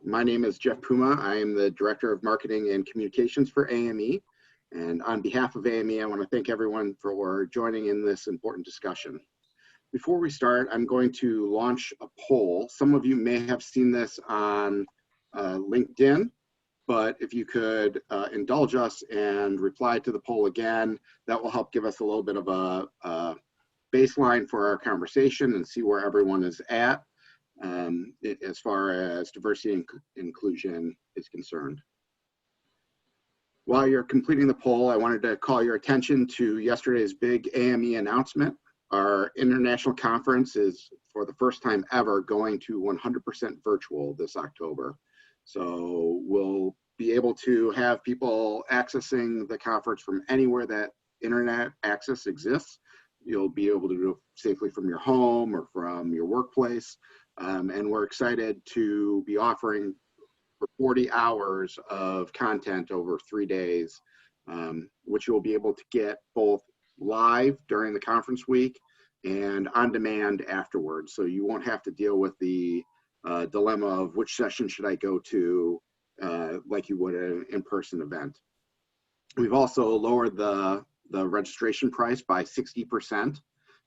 My name is Jeff Puma. I am the Director of Marketing and Communications for AME. And on behalf of AME, I want to thank everyone for joining in this important discussion. Before we start, I'm going to launch a poll. Some of you may have seen this on LinkedIn, but if you could indulge us and reply to the poll again, that will help give us a little bit of a baseline for our conversation and see where everyone is at as far as diversity and inclusion is concerned. While you're completing the poll, I wanted to call your attention to yesterday's big AME announcement. Our international conference is, for the first time ever, going to 100% virtual this October. So we'll be able to have people accessing the conference from anywhere that internet access exists. You'll be able to do it safely from your home or from your workplace. And we're excited to be offering for 40 hours of content over 3 days, which you'll be able to get both live during the conference week and on demand afterwards. So you won't have to deal with the dilemma of which session should I go to like you would an in-person event. We've also lowered the registration price by 60%.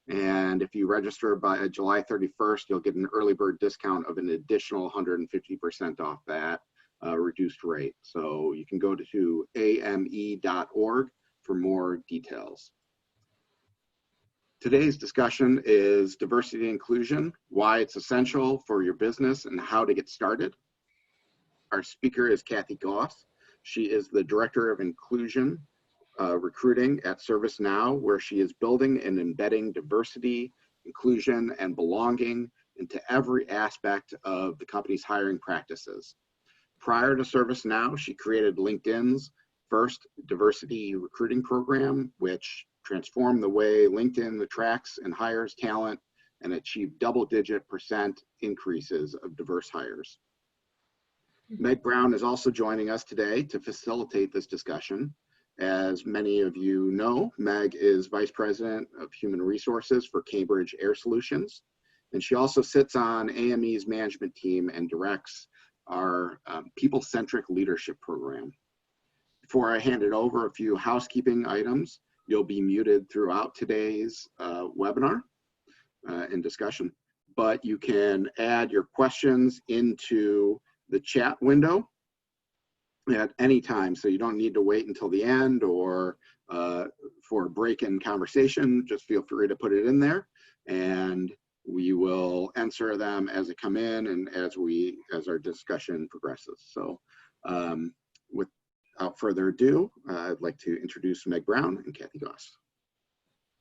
And if you register by July 31st, you'll get an early bird discount of an additional 150% off that reduced rate. So you can go to ame.org for more details. Today's discussion is diversity and inclusion, why it's essential for your business and how to get started. Our speaker is Kathy Goss. She is the Director of Inclusion Recruiting at ServiceNow, where she is building and embedding diversity, inclusion, and belonging into every aspect of the company's hiring practices. Prior to ServiceNow, she created LinkedIn's first diversity recruiting program, which transformed the way LinkedIn attracts and hires talent and achieved double-digit % increases of diverse hires. Meg Brown is also joining us today to facilitate this discussion. As many of you know, Meg is Vice President of Human Resources for Cambridge Air Solutions, and she also sits on AME's management team and directs our people-centric leadership program. Before I hand it over, a few housekeeping items. You'll be muted throughout today's webinar and discussion, but you can add your questions into the chat window at any time, so you don't need to wait until the end or for a break in conversation. Just feel free to put it in there, and we will answer them as they come in and as our discussion progresses. So without further ado, I'd like to introduce Meg Brown and Kathy Goss.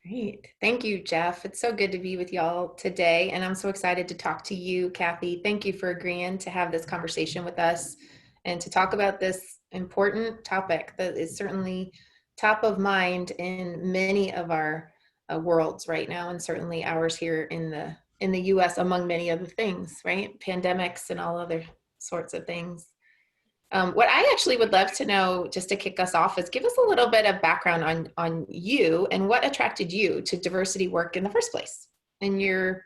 Great. Thank you, Jeff. It's so good to be with y'all today, and I'm so excited to talk to you, Kathy. Thank you for agreeing to have this conversation with us and to talk about this important topic that is certainly top of mind in many of our worlds right now, and certainly ours here in the U.S. among many other things, right? Pandemics and all other sorts of things. What I actually would love to know, just to kick us off, is give us a little bit of background on you and what attracted you to diversity work in the first place in your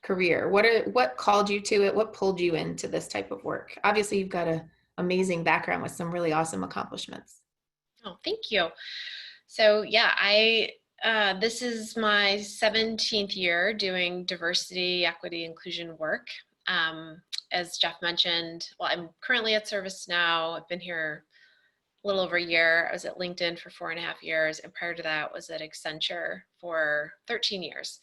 career. What called you to it? What pulled you into this type of work? Obviously, you've got an amazing background with some really awesome accomplishments. Oh, thank you. So yeah, this is my 17th year doing diversity, equity, inclusion work. As Jeff mentioned, well, I'm currently at ServiceNow. I've been here a little over a year. I was at LinkedIn for 4.5 years, and prior to that was at Accenture for 13 years.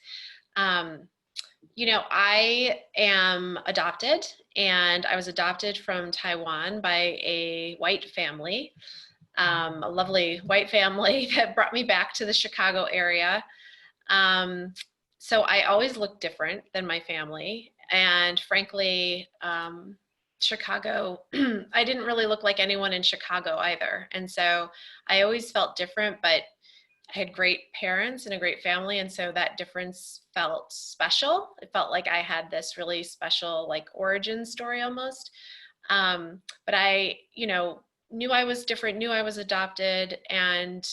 You know, I am adopted, and I was adopted from Taiwan by a white family, a lovely white family that brought me back to the Chicago area. So I always looked different than my family. And frankly, Chicago, I didn't really look like anyone in Chicago either. And so I always felt different, but I had great parents and a great family. And so that difference felt special. It felt like I had this really special, like, origin story almost. But I, knew I was different, knew I was adopted, and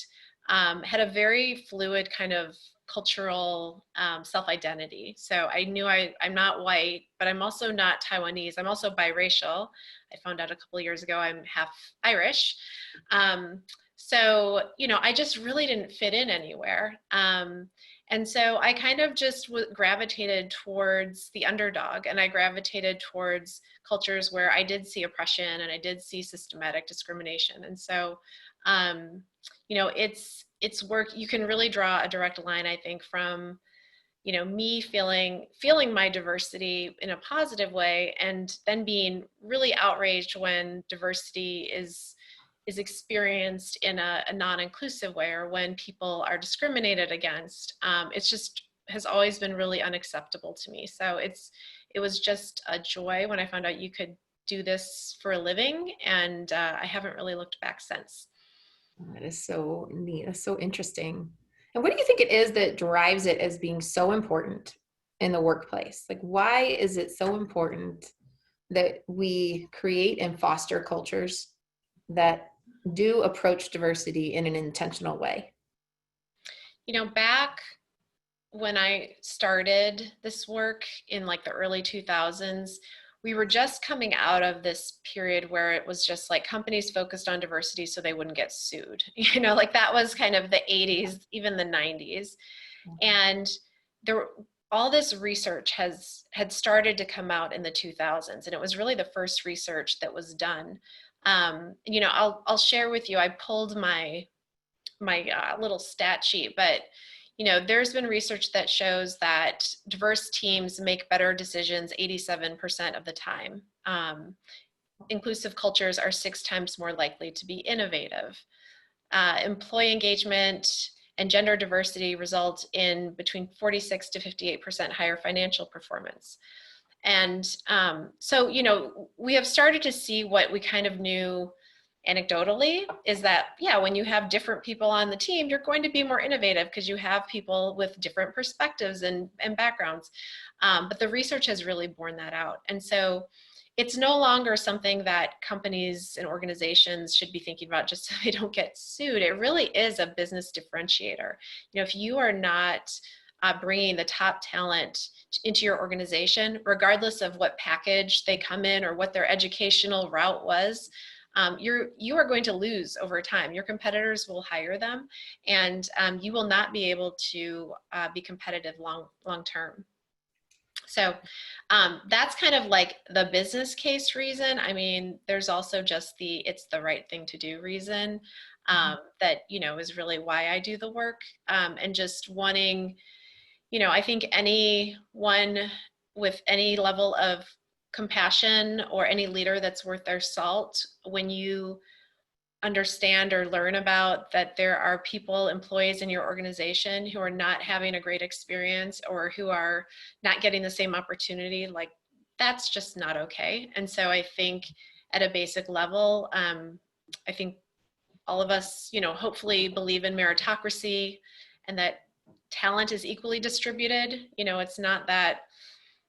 had a very fluid kind of cultural self-identity. So I knew I'm not white, but I'm also not Taiwanese. I'm also biracial. I found out a couple of years ago I'm half Irish. So, I just really didn't fit in anywhere. And so I kind of just gravitated towards the underdog, and I gravitated towards cultures where I did see oppression and I did see systematic discrimination. And so, it's work. You can really draw a direct line, I think, from me feeling my diversity in a positive way, and then being really outraged when diversity is experienced in a non-inclusive way, or when people are discriminated against. It's just has always been really unacceptable to me. So it was just a joy when I found out you could do this for a living, and I haven't really looked back since. That is so neat. That's so interesting. And what do you think it is that drives it as being so important in the workplace? Like, why is it so important that we create and foster cultures that do approach diversity in an intentional way? Back when I started this work in like the early 2000s, we were just coming out of this period where it was just like companies focused on diversity so they wouldn't get sued. Like that was kind of the 80s, even the 90s. And all this research had started to come out in the 2000s, and it was really the first research that was done. I'll share with you, I pulled my little stat sheet, but there's been research that shows that diverse teams make better decisions 87% of the time. Inclusive cultures are 6 times more likely to be innovative. Employee engagement and gender diversity result in between 46 to 58% higher financial performance. And so, we have started to see what we kind of knew anecdotally, is that, when you have different people on the team, you're going to be more innovative because you have people with different perspectives and backgrounds. But the research has really borne that out. And so it's no longer something that companies and organizations should be thinking about just so they don't get sued. It really is a business differentiator. If you are not bringing the top talent into your organization, regardless of what package they come in or what their educational route was, you are going to lose over time. Your competitors will hire them, and you will not be able to be competitive long term. So that's kind of like the business case reason. I mean, there's also just it's the right thing to do reason that, is really why I do the work, and just wanting, I think anyone with any level of compassion, or any leader that's worth their salt, when you understand or learn about that there are people, employees in your organization who are not having a great experience, or who are not getting the same opportunity, like that's just not okay. And so I think at a basic level, I think all of us, hopefully believe in meritocracy, and that talent is equally distributed. It's not that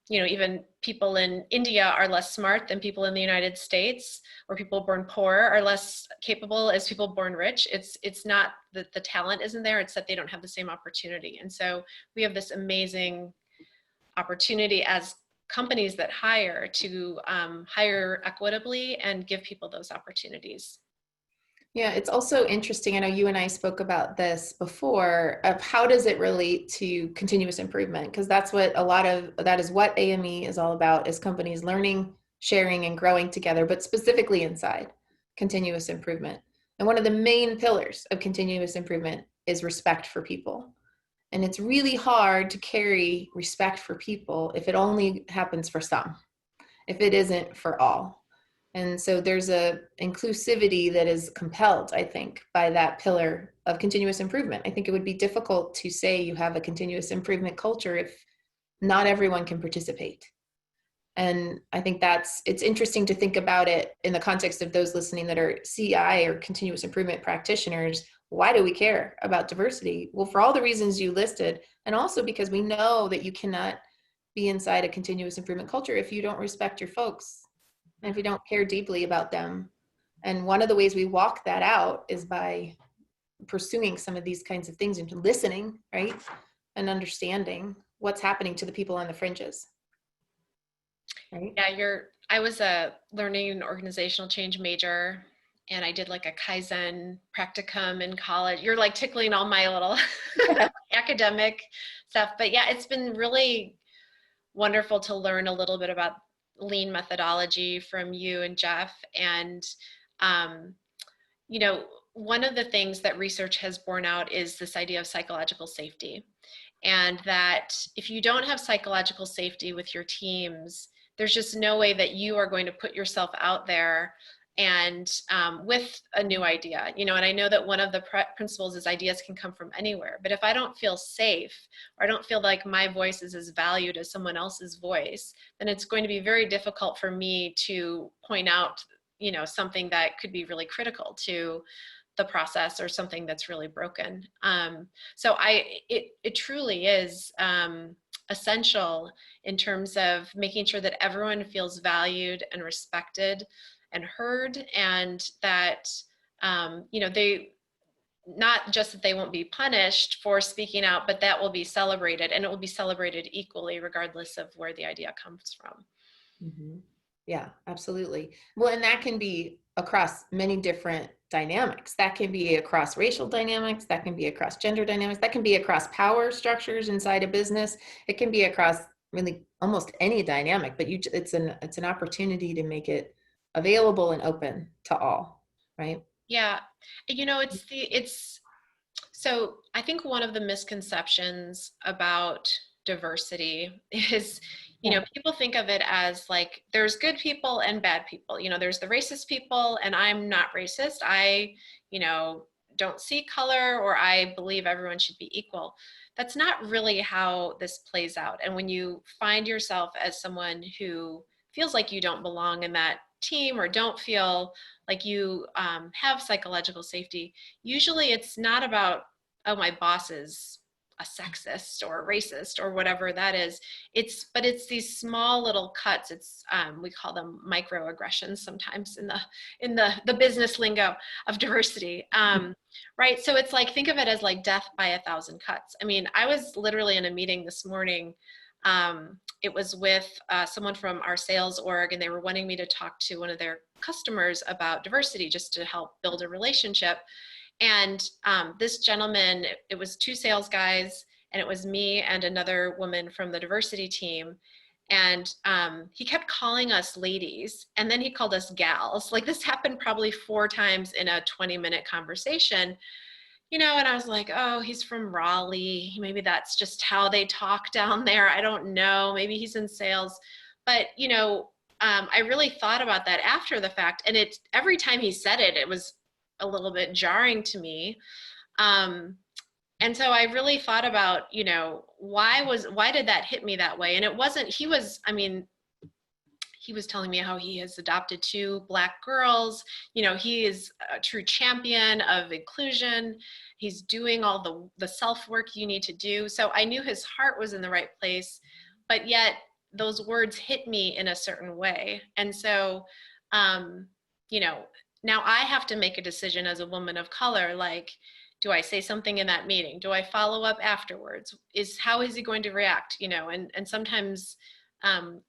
even people in India are less smart than people in the United States, or people born poor are less capable as people born rich. It's not that the talent isn't there, it's that they don't have the same opportunity. And so we have this amazing opportunity as companies that hire to hire equitably and give people those opportunities. Yeah, it's also interesting. I know you and I spoke about this before, of how does it relate to continuous improvement? Because that is what AME is all about, is companies learning, sharing, and growing together, but specifically inside continuous improvement. And one of the main pillars of continuous improvement is respect for people. And it's really hard to carry respect for people if it only happens for some, if it isn't for all. And so there's a inclusivity that is compelled, I think, by that pillar of continuous improvement. I think it would be difficult to say you have a continuous improvement culture if not everyone can participate. And I think it's interesting to think about it in the context of those listening that are CI or continuous improvement practitioners. Why do we care about diversity? Well, for all the reasons you listed, and also because we know that you cannot be inside a continuous improvement culture if you don't respect your folks, and if we don't care deeply about them. And one of the ways we walk that out is by pursuing some of these kinds of things and listening, right? and understanding what's happening to the people on the fringes. Right? Yeah, I was a learning and organizational change major, and I did like a Kaizen practicum in college. You're like tickling all my little academic stuff. But yeah, it's been really wonderful to learn a little bit about lean methodology from you and Jeff. And, you know, one of the things that research has borne out is this idea of psychological safety. And that if you don't have psychological safety with your teams, there's just no way that you are going to put yourself out there and with a new idea, you know. And I know that one of the principles is ideas can come from anywhere, but if I don't feel safe, or I don't feel like my voice is as valued as someone else's voice, then it's going to be very difficult for me to point out, you know, something that could be really critical to the process or something that's really broken. So it truly is essential in terms of making sure that everyone feels valued and respected and heard, and that you know, they, not just that they won't be punished for speaking out, but that will be celebrated, and it will be celebrated equally regardless of where the idea comes from. Mm-hmm. Yeah, absolutely. Well, and that can be across many different dynamics. That can be across racial dynamics, that can be across gender dynamics, that can be across power structures inside a business. It can be across really almost any dynamic, but it's an opportunity to make it available and open to all, right? Yeah, you know, it's so I think one of the misconceptions about diversity is, you know, people think of it as like there's good people and bad people. You know, there's the racist people, and I'm not racist. I, you know, don't see color, or I believe everyone should be equal. That's not really how this plays out. And when you find yourself as someone who feels like you don't belong in that team, or don't feel like you have psychological safety, usually it's not about, oh, my boss is a sexist or a racist or whatever that is. But it's these small little cuts. It's we call them microaggressions sometimes in the business lingo of diversity. Right. So it's like, think of it as like death by 1,000 cuts. I mean, I was literally in a meeting this morning. It was with someone from our sales org, and they were wanting me to talk to one of their customers about diversity, just to help build a relationship. And this gentleman, it was 2 sales guys, and it was me and another woman from the diversity team. And he kept calling us ladies, and then he called us gals. Like, this happened probably 4 times in a 20-minute conversation. You know, and I was like, oh, he's from Raleigh. Maybe that's just how they talk down there. I don't know. Maybe he's in sales. But, you know, I really thought about that after the fact. And every time he said it, it was a little bit jarring to me. And so I really thought about, you know, why did that hit me that way? And it wasn't, he was telling me how he has adopted 2 Black girls. You know, he is a true champion of inclusion. He's doing all the self-work you need to do. So I knew his heart was in the right place, but yet those words hit me in a certain way. And so, you know, now I have to make a decision as a woman of color, like, do I say something in that meeting? Do I follow up afterwards? How is he going to react? You know, and sometimes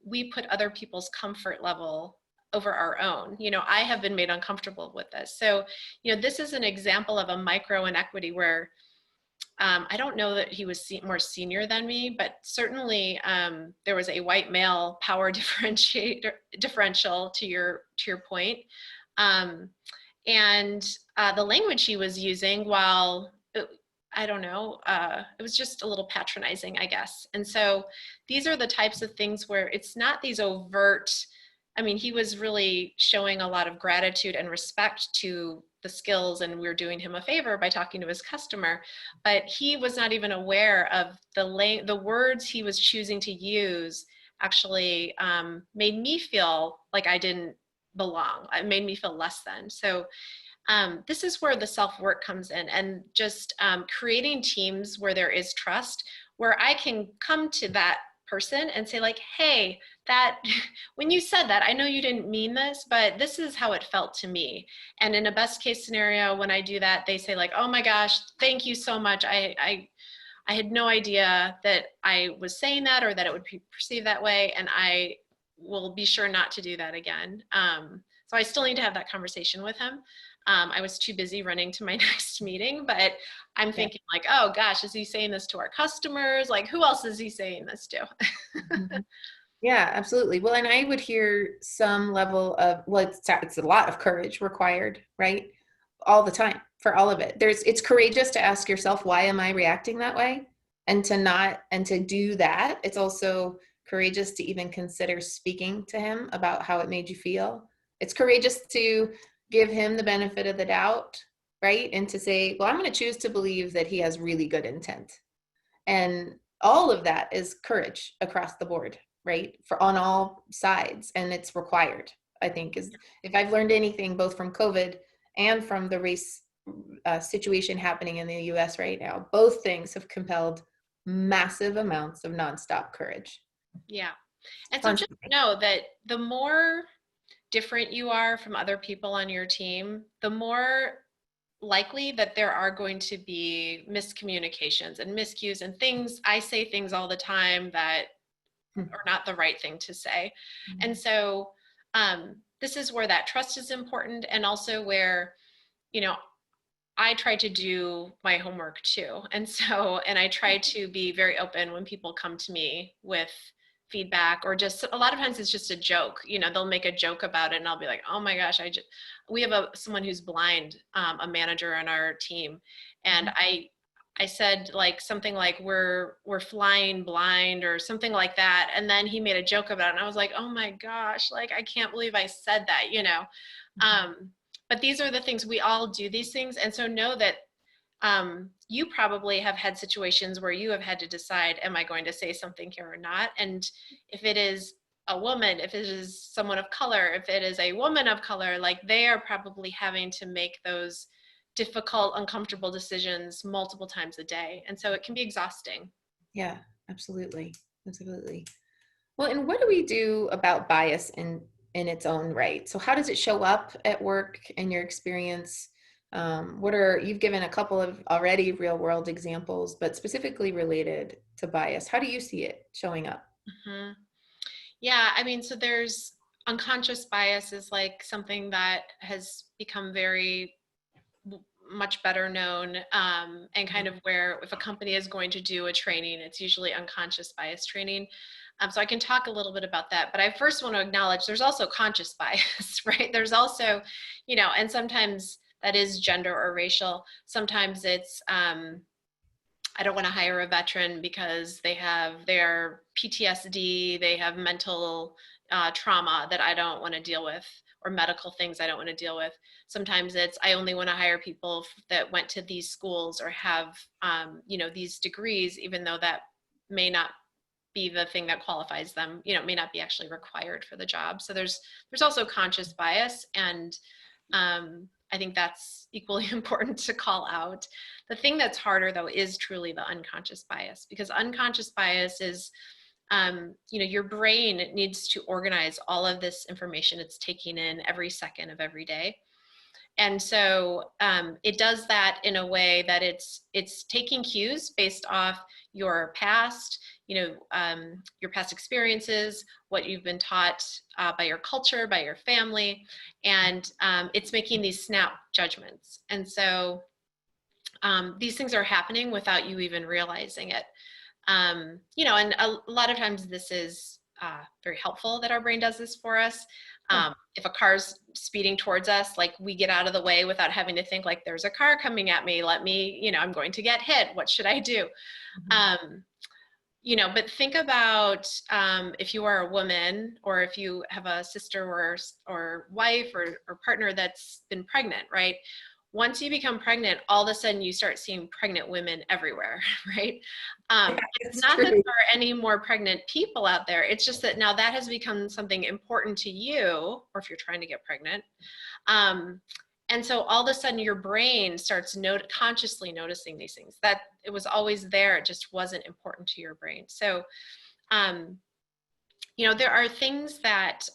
we put other people's comfort level over our own. You know, I have been made uncomfortable with this. So, you know, this is an example of a micro inequity where I don't know that he was more senior than me, but certainly there was a white male power differential to your point. And the language he was using, while I don't know, it was just a little patronizing, I guess. And so these are the types of things where it's not these overt, I mean, he was really showing a lot of gratitude and respect to the skills, and we were doing him a favor by talking to his customer, but he was not even aware of the words he was choosing to use actually made me feel like I didn't belong. It made me feel less than. So this is where the self-work comes in, and just creating teams where there is trust, where I can come to that person and say like, hey, that when you said that, I know you didn't mean this, but this is how it felt to me. And in a best case scenario, when I do that, they say like, oh my gosh, thank you so much. I had no idea that I was saying that or that it would be perceived that way. And I will be sure not to do that again. So I still need to have that conversation with him. I was too busy running to my next meeting, but I'm thinking like, oh gosh, is he saying this to our customers? Like, who else is he saying this to? Mhm. Yeah, absolutely. Well, and I would hear some level of, well, it's a lot of courage required, right? All the time for all of it. It's courageous to ask yourself, why am I reacting that way? And to do that. It's also courageous to even consider speaking to him about how it made you feel. It's courageous to give him the benefit of the doubt, right? And to say, well, I'm going to choose to believe that he has really good intent. And all of that is courage across the board, right? For on all sides. And it's required, I think, is if I've learned anything, both from COVID and from the race situation happening in the US right now, both things have compelled massive amounts of nonstop courage. Yeah. And so just know that the more different you are from other people on your team, the more likely that there are going to be miscommunications and miscues and things. I say things all the time that are not the right thing to say. And so this is where that trust is important, and also where, you know, I try to do my homework too. And I try to be very open when people come to me with feedback, or just a lot of times it's just a joke. You know, they'll make a joke about it and I'll be like, oh my gosh, we have someone who's blind, a manager on our team. And I said like something like we're flying blind or something like that. And then he made a joke about it. And I was like, oh my gosh, like, I can't believe I said that, you know? But these are the things, we all do these things. And so know that you probably have had situations where you have had to decide, am I going to say something here or not? And if it is a woman, if it is someone of color, if it is a woman of color, like, they are probably having to make those difficult, uncomfortable decisions multiple times a day. And so it can be exhausting. Yeah, absolutely. Absolutely. Well, and what do we do about bias in its own right? So how does it show up at work in your experience? You've given a couple of already real world examples, but specifically related to bias, how do you see it showing up? Mm-hmm. Yeah, I mean, so there's unconscious bias is like something that has become very much better known, and kind of where if a company is going to do a training, it's usually unconscious bias training. So I can talk a little bit about that, but I first want to acknowledge there's also conscious bias, right? There's also, you know, and sometimes that is gender or racial. Sometimes it's, I don't want to hire a veteran because they have their PTSD, they have mental trauma that I don't want to deal with, or medical things I don't want to deal with. Sometimes it's, I only want to hire people that went to these schools or have, you know, these degrees, even though that may not be the thing that qualifies them, you know, may not be actually required for the job. So there's also conscious bias, and I think that's equally important to call out. The thing that's harder though is truly the unconscious bias, because unconscious bias is, you know, your brain needs to organize all of this information it's taking in every second of every day. And so it does that in a way that it's taking cues based off your past, you know, your past experiences, what you've been taught by your culture, by your family, and it's making these snap judgments. And so these things are happening without you even realizing it. You know, and a lot of times this is very helpful that our brain does this for us. If a car's speeding towards us, like, we get out of the way without having to think like, there's a car coming at me, let me, you know, I'm going to get hit, what should I do? You know, but think about if you are a woman, or if you have a sister or wife or partner that's been pregnant, right? Once you become pregnant, all of a sudden you start seeing pregnant women everywhere, right? It's not that there are any more pregnant people out there. It's just that now that has become something important to you, or if you're trying to get pregnant. And so all of a sudden your brain starts consciously noticing these things. That it was always there, it just wasn't important to your brain. So, you know, there are things that,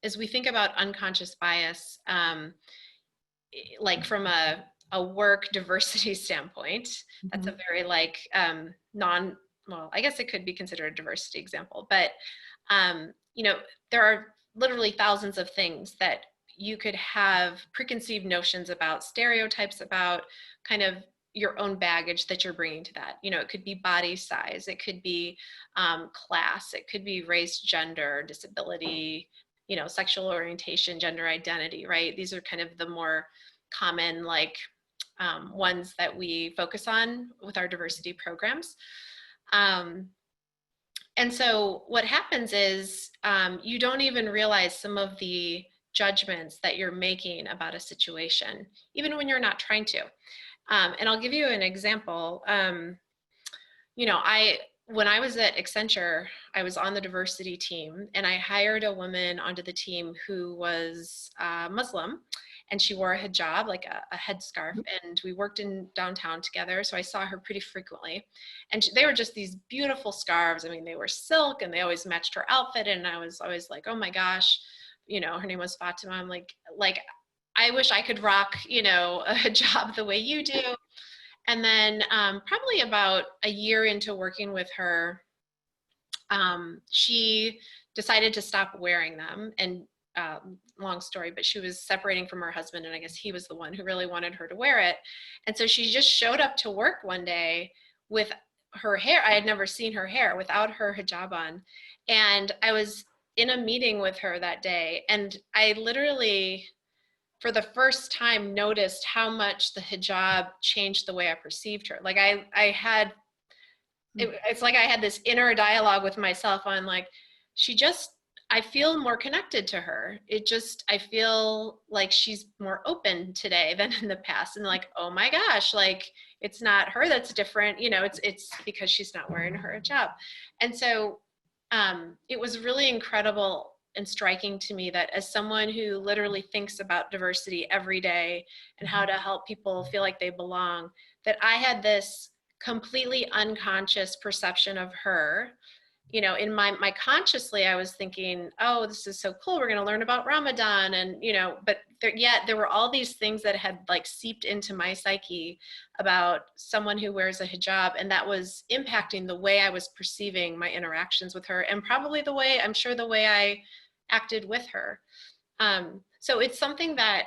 as we think about unconscious bias, like from a a work diversity standpoint, that's a very like well, I guess it could be considered a diversity example, but you know, there are literally thousands of things that you could have preconceived notions about, stereotypes about, kind of your own baggage that you're bringing to that. You know, it could be body size, it could be class, it could be race, gender, disability, you know, sexual orientation, gender identity, right? These are kind of the more common like ones that we focus on with our diversity programs. And so what happens is you don't even realize some of the judgments that you're making about a situation, even when you're not trying to. And I'll give you an example. You know, when I was at Accenture, I was on the diversity team, and I hired a woman onto the team who was Muslim, and she wore a hijab, like a headscarf, and we worked in downtown together, so I saw her pretty frequently. And they were just these beautiful scarves. I mean, they were silk, and they always matched her outfit, and I was always like, oh my gosh, you know, her name was Fatima. I'm like, I wish I could rock, you know, a hijab the way you do. And then probably about a year into working with her, she decided to stop wearing them. And long story, but she was separating from her husband, and I guess he was the one who really wanted her to wear it. And so she just showed up to work one day with her hair. I had never seen her hair without her hijab on. And I was in a meeting with her that day, and I literally, for the first time, noticed how much the hijab changed the way I perceived her. Like it's like I had this inner dialogue with myself on like, I feel more connected to her. I feel like she's more open today than in the past. And like, oh my gosh, like it's not her that's different, you know, it's because she's not wearing her hijab. And so it was really incredible and striking to me that as someone who literally thinks about diversity every day and how to help people feel like they belong, that I had this completely unconscious perception of her. You know, in my consciously, I was thinking, oh, this is so cool, we're going to learn about Ramadan, and you know, but yet there were all these things that had like seeped into my psyche about someone who wears a hijab, and that was impacting the way I was perceiving my interactions with her, and probably the way I acted with her. So it's something that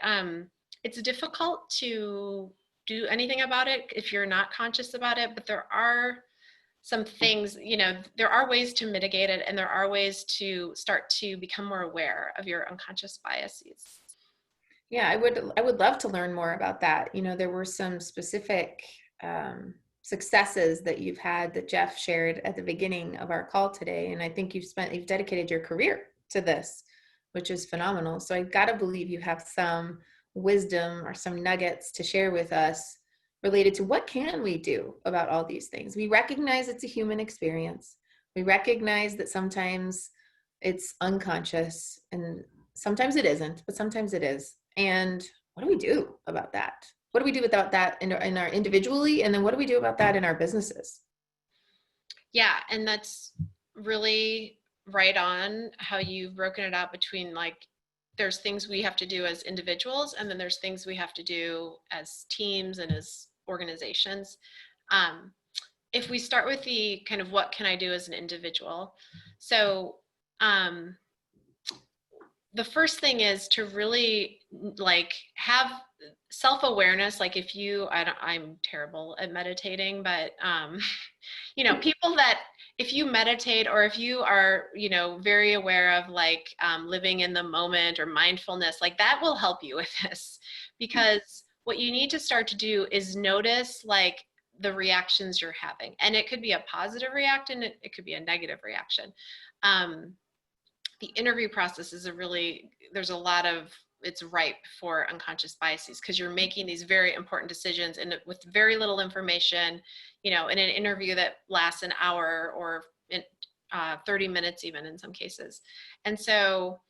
it's difficult to do anything about it if you're not conscious about it, but there are some things, you know, there are ways to mitigate it, and there are ways to start to become more aware of your unconscious biases. Yeah, I would love to learn more about that. You know, there were some specific successes that you've had that Jeff shared at the beginning of our call today, and I think you've dedicated your career to this, which is phenomenal. So I've got to believe you have some wisdom or some nuggets to share with us related to what can we do about all these things. We recognize it's a human experience. We recognize that sometimes it's unconscious and sometimes it isn't, but sometimes it is. And what do we do about that? What do we do about that in our individually? And then what do we do about that in our businesses? Yeah, and that's really right on how you've broken it out between like, there's things we have to do as individuals, and then there's things we have to do as teams and as organizations. If we start with the kind of what can I do as an individual? So the first thing is to really like have self-awareness. Like if you, I'm terrible at meditating, but you know, people that if you meditate, or if you are, you know, very aware of like living in the moment or mindfulness, like that will help you with this, because what you need to start to do is notice like the reactions you're having, and it could be a positive reaction, it could be a negative reaction. The interview process is there's a lot of, it's ripe for unconscious biases, because you're making these very important decisions and with very little information, you know, in an interview that lasts an hour or 30 minutes even in some cases. And so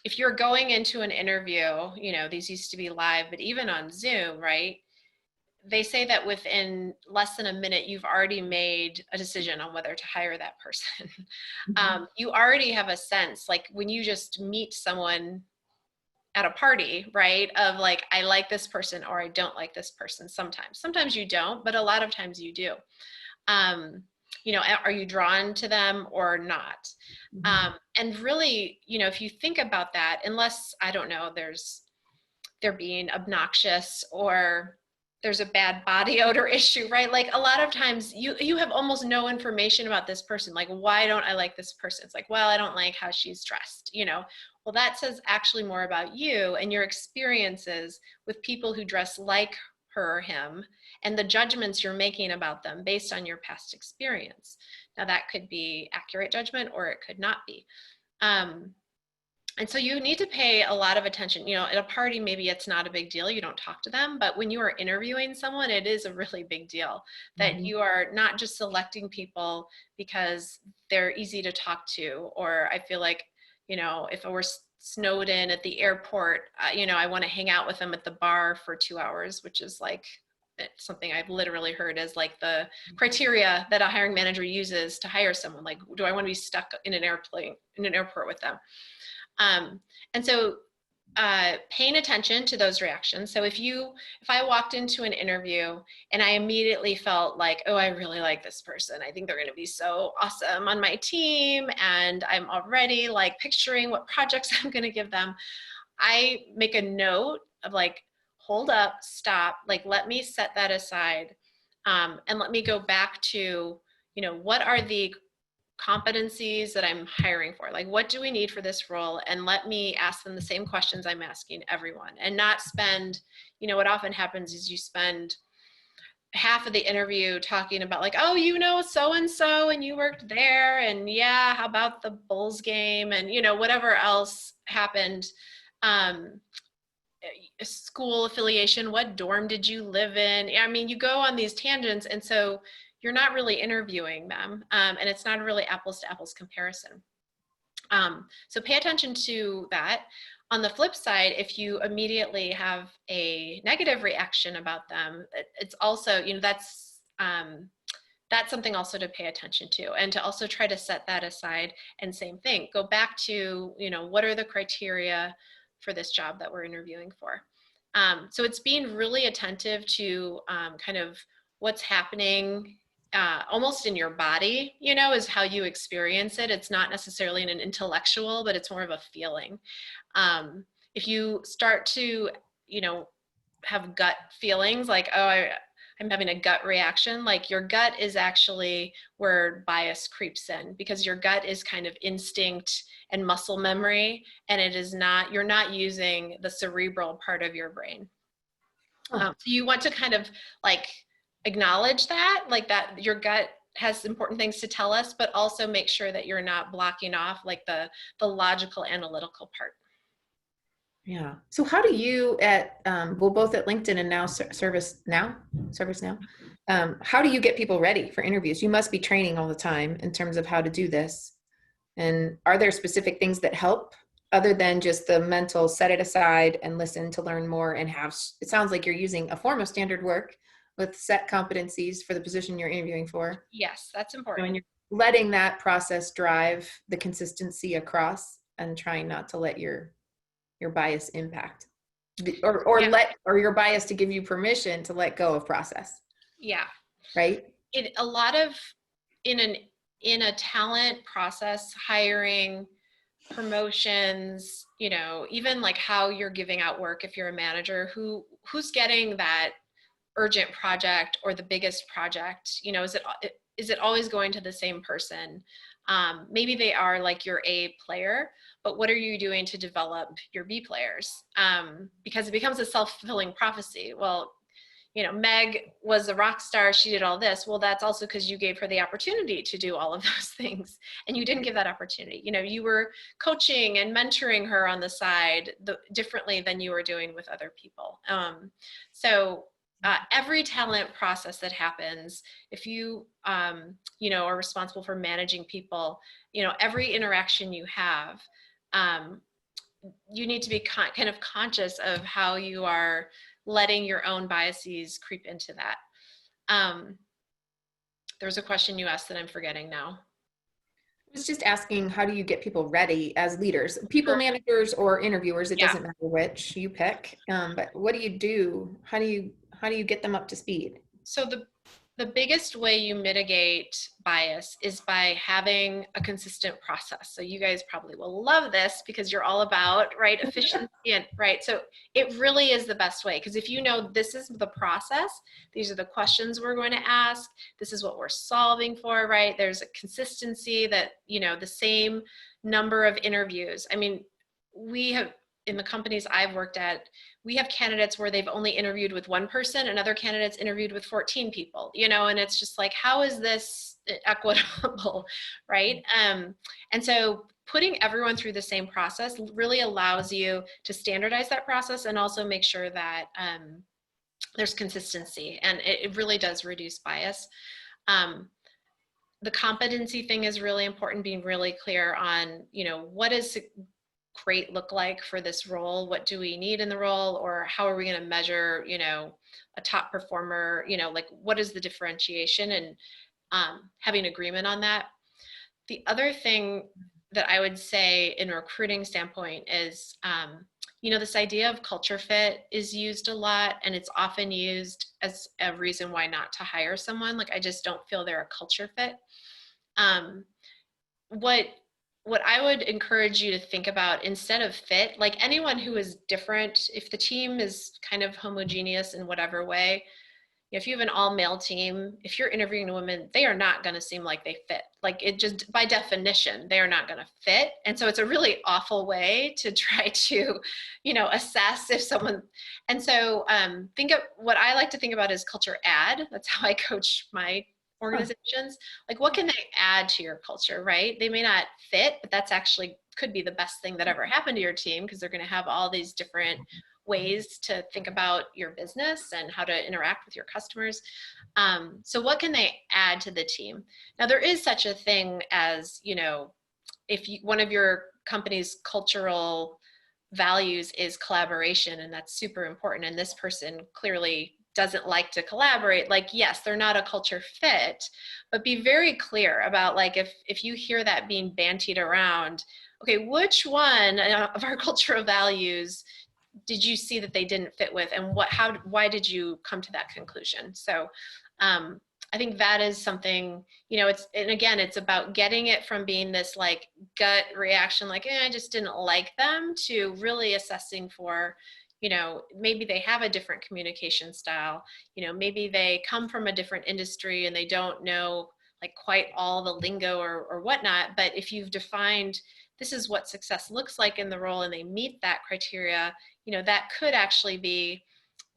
if you're going into an interview, you know, these used to be live, but even on Zoom, right? They say that within less than a minute, you've already made a decision on whether to hire that person. You already have a sense, like when you just meet someone at a party, right? Of like, I like this person or I don't like this person sometimes. Sometimes you don't, but a lot of times you do. You know, are you drawn to them or not? And really, you know, if you think about that, unless, I don't know, they're being obnoxious or there's a bad body odor issue, right? Like a lot of times you have almost no information about this person. Like, why don't I like this person? It's like, well, I don't like how she's dressed, you know? Well, that says actually more about you and your experiences with people who dress like her or him and the judgments you're making about them based on your past experience. Now that could be accurate judgment or it could not be. And so you need to pay a lot of attention. You know, at a party, maybe it's not a big deal. You don't talk to them. But when you are interviewing someone, it is a really big deal that you are not just selecting people because they're easy to talk to. Or I feel like, you know, if I were snowed in at the airport, you know, I want to hang out with them at the bar for 2 hours, which is like something I've literally heard as like the criteria that a hiring manager uses to hire someone. Like, do I want to be stuck in an airport with them? And so paying attention to those reactions. So if I walked into an interview and I immediately felt like, oh, I really like this person. I think they're going to be so awesome on my team. And I'm already like picturing what projects I'm going to give them. I make a note of like, hold up, stop, like, let me set that aside. And let me go back to, you know, what are the competencies that I'm hiring for? Like, what do we need for this role? And let me ask them the same questions I'm asking everyone and not spend, you know, what often happens is you spend half of the interview talking about like, oh, you know, so-and-so and you worked there. And yeah, how about the Bulls game? And, you know, whatever else happened. School affiliation, what dorm did you live in? I mean, you go on these tangents. And so you're not really interviewing them, and it's not a really apples to apples comparison. So pay attention to that. On the flip side, if you immediately have a negative reaction about them, it's also, you know, that's something also to pay attention to, and to also try to set that aside. And same thing, go back to, you know, what are the criteria for this job that we're interviewing for? So it's being really attentive to kind of what's happening almost in your body, you know, is how you experience it. It's not necessarily an intellectual, but it's more of a feeling. If you start to, you know, have gut feelings like, oh, I'm having a gut reaction, like your gut is actually where bias creeps in, because your gut is kind of instinct and muscle memory, and it is not, you're not using the cerebral part of your brain. So you want to kind of like acknowledge that, like that your gut has important things to tell us, but also make sure that you're not blocking off like the logical analytical part. Yeah. So how do you at, well, both at LinkedIn and now ServiceNow, how do you get people ready for interviews? You must be training all the time in terms of how to do this. And are there specific things that help other than just the mental set it aside and listen to learn more and have, it sounds like you're using a form of standard work with set competencies for the position you're interviewing for. Yes, that's important. And you're letting that process drive the consistency across and trying not to let your bias impact or yeah. or your bias to give you permission to let go of process. Yeah. Right. A lot of in a talent process, hiring, promotions, you know, even like how you're giving out work, if you're a manager, who's getting that urgent project or the biggest project, you know, is it always going to the same person? Maybe they are like your A player, but what are you doing to develop your B players? Because it becomes a self-fulfilling prophecy. Well, you know, Meg was a rock star, she did all this. Well, that's also because you gave her the opportunity to do all of those things, and you didn't give that opportunity. You know, you were coaching and mentoring her on the side differently than you were doing with other people. Every talent process that happens, if you, you know, are responsible for managing people, you know, every interaction you have, you need to be kind of conscious of how you are letting your own biases creep into that. There's a question you asked that I'm forgetting now. I was just asking, how do you get people ready as leaders, people managers or interviewers? It Yeah. doesn't matter which you pick. But what do you do? How do you get them up to speed? So the biggest way you mitigate bias is by having a consistent process. So you guys probably will love this because you're all about, right, efficiency and right. So it really is the best way, because if you know this is the process, these are the questions we're going to ask, this is what we're solving for, right? There's a consistency that, you know, the same number of interviews. I mean, we have, in the companies I've worked at, we have candidates where they've only interviewed with one person and other candidates interviewed with 14 people, you know, and it's just like, how is this equitable, right? And so putting everyone through the same process really allows you to standardize that process and also make sure that there's consistency, and it really does reduce bias. The competency thing is really important, being really clear on, you know, what is great look like for this role? What do we need in the role? Or how are we going to measure, you know, a top performer, you know, like what is the differentiation, and having agreement on that. The other thing that I would say in a recruiting standpoint is, you know, this idea of culture fit is used a lot, and it's often used as a reason why not to hire someone. Like, I just don't feel they're a culture fit. What I would encourage you to think about instead of fit, like anyone who is different, if the team is kind of homogeneous in whatever way, if you have an all male team, if you're interviewing women, they are not going to seem like they fit. Like, it just, by definition, they are not going to fit. And so it's a really awful way to try to, you know, assess if someone, and so think of what I like to think about as culture add. That's how I coach my organizations. Like, what can they add to your culture, right? They may not fit, but that's actually could be the best thing that ever happened to your team, because they're going to have all these different ways to think about your business and how to interact with your customers. So what can they add to the team? Now, there is such a thing as, you know, if you, one of your company's cultural values is collaboration, and that's super important, and this person clearly doesn't like to collaborate, like, yes, they're not a culture fit, but be very clear about, like, if you hear that being bantied around, okay, which one of our cultural values did you see that they didn't fit with, and why did you come to that conclusion? So I think that is something, you know, and again, it's about getting it from being this like gut reaction, like, I just didn't like them, to really assessing for, you know, maybe they have a different communication style, you know, maybe they come from a different industry and they don't know like quite all the lingo or whatnot, but if you've defined this is what success looks like in the role and they meet that criteria, you know, that could actually be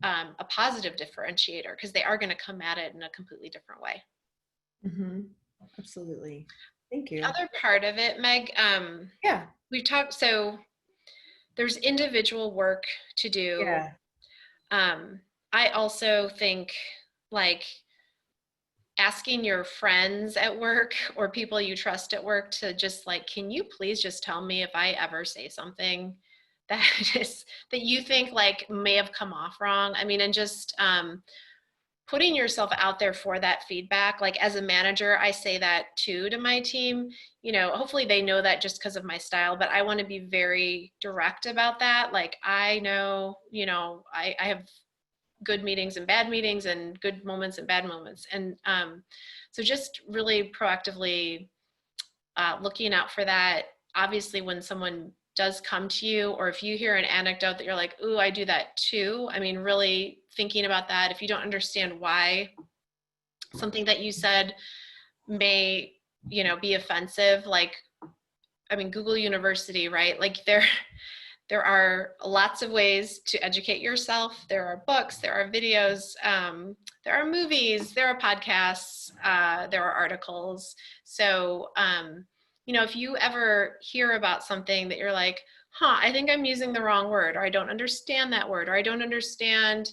a positive differentiator, because they are going to come at it in a completely different way. Mm-hmm. Absolutely. Thank you. The other part of it, Meg, Yeah. we've talked, so there's individual work to do. Yeah. I also think, like, asking your friends at work or people you trust at work to just like, can you please just tell me if I ever say something that is that you think like may have come off wrong? I mean, and just putting yourself out there for that feedback. Like, as a manager, I say that too to my team. You know, hopefully they know that just because of my style, but I want to be very direct about that. Like, I know, you know, I have good meetings and bad meetings, and good moments and bad moments. And so just really proactively looking out for that. Obviously, when someone does come to you, or if you hear an anecdote that you're like, ooh, I do that too. I mean, really thinking about that. If you don't understand why something that you said may, you know, be offensive, like, I mean, Google University, right? Like, there are lots of ways to educate yourself. There are books, there are videos, there are movies, there are podcasts, there are articles. So, you know, if you ever hear about something that you're like, I think I'm using the wrong word, or I don't understand that word, or I don't understand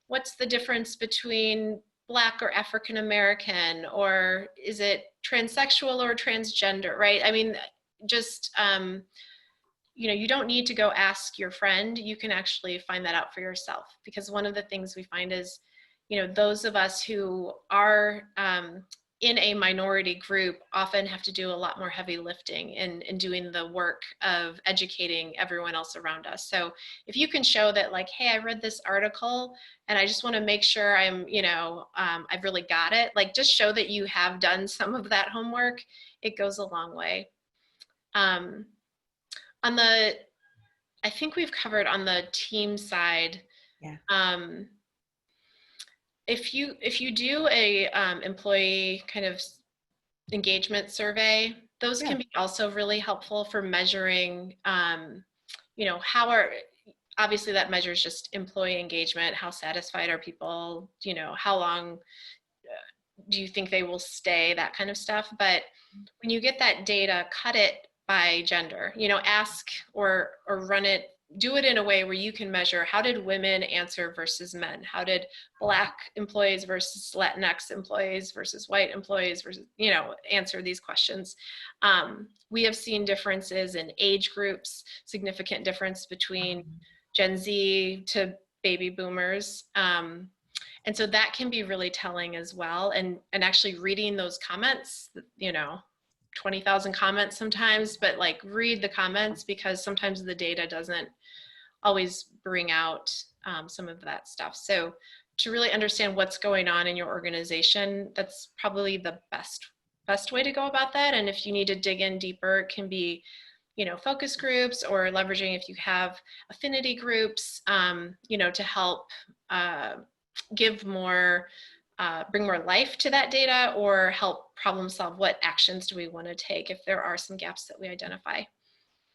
what's the difference between Black or African American, or is it transsexual or transgender, right? I mean, just, you know, you don't need to go ask your friend. You can actually find that out for yourself, because one of the things we find is, you know, those of us who are in a minority group often have to do a lot more heavy lifting in doing the work of educating everyone else around us. So if you can show that like, hey, I read this article and I just want to make sure I'm, I've really got it, like just show that you have done some of that homework, it goes a long way. On the, I think we've covered on the team side. Yeah. If you do a employee kind of engagement survey, those can be also really helpful for measuring, how are, obviously that measures just employee engagement, how satisfied are people, how long do you think they will stay, that kind of stuff. But when you get that data, cut it by gender, ask or run it, do it in a way where you can measure how did women answer versus men, how did Black employees versus Latinx employees versus white employees versus, answer these questions. We have seen differences in age groups, significant difference between Gen Z to baby boomers. And so that can be really telling as well. And actually reading those comments, 20,000 comments sometimes, but like read the comments, because sometimes the data doesn't always bring out some of that stuff. So to really understand what's going on in your organization, that's probably the best way to go about that. And if you need to dig in deeper, it can be, focus groups, or leveraging if you have affinity groups, to help give more, bring more life to that data, or help problem solve what actions do we want to take if there are some gaps that we identify.